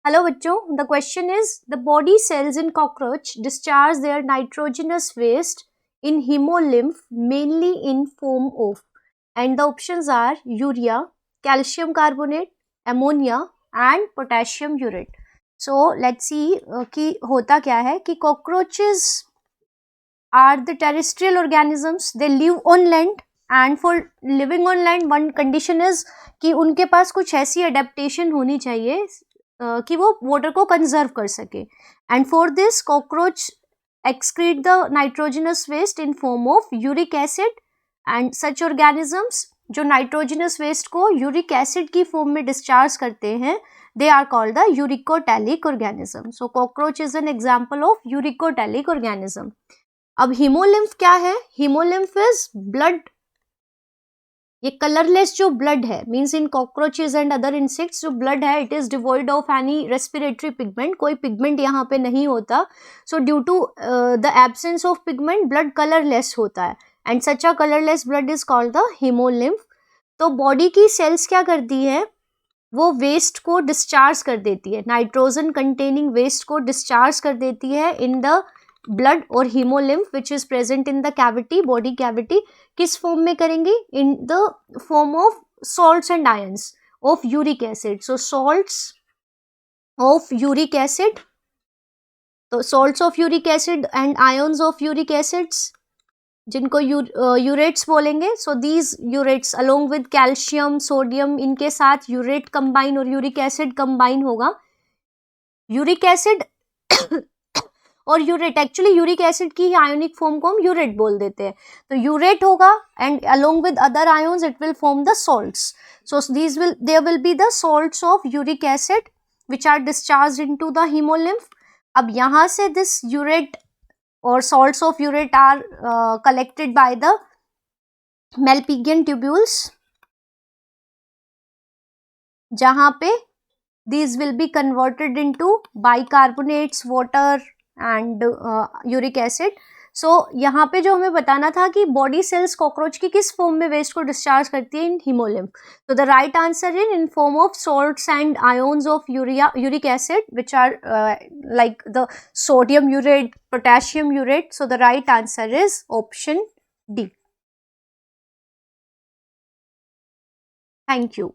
Hello बच्चों, the question is the body cells in cockroach discharge their nitrogenous waste in hemolymph mainly in form of, and the options are urea, calcium carbonate, ammonia and potassium urate. So let's see कि होता क्या है कि cockroaches are the terrestrial organisms, they live on land and for living on land one condition is कि उनके पास कुछ ऐसी adaptation होनी चाहिए कि वो वाटर को कंजर्व कर सके and for this cockroach excrete the nitrogenous waste in form of uric acid and such organisms जो nitrogenous waste को uric acid की फॉर्म में डिस्चार्ज करते हैं they are called the uricotelic organism. So cockroach is an example of uricotelic organism. अब hemolymph क्या है? Hemolymph is blood, ये कलरलेस जो ब्लड है means in cockroaches and other insects जो ब्लड है it is devoid of any respiratory pigment, कोई pigment यहाँ पे नहीं होता. So due to the absence of pigment blood colourless होता है and such a colourless blood is called the haemolymph. तो बॉडी की सेल्स क्या करती है, वो वेस्ट को डिस्चार्ज कर देती है, नाइट्रोजन कंटेनिंग वेस्ट को डिस्चार्ज कर देती है इन द ब्लड और haemolymph which is present in the cavity, body cavity. किस फॉर्म में करेंगे? In the form of salts and ions of uric acid. So salts of uric acid, तो salts of uric acid and ions of uric acids जिनको urates बोलेंगे. So these urates along with calcium sodium, इनके साथ urate combine और uric acid combine होगा. Uric acid और urate, actually uric acid की ionic form को हम यूरेट बोल देते हैं. तो यूरेट होगा and along with other ions it will form the salts. So these will there will be the salts of uric acid which are discharge into the haemolymph. अब यहाँ से दिस यूरेट और salts of urate are collected by the Malpighian tubules, जहाँ पे these will be converted into bicarbonates, water and uric acid. So यहाँ पे जो हमें बताना था कि बॉडी सेल्स कॉकरोच की किस फॉर्म में वेस्ट को डिस्चार्ज करती है, इन हीमोलिम्फ. तो the right answer in form of salts and ions of uric acid which are like the sodium urate, potassium urate. So the right answer is option D. Thank you.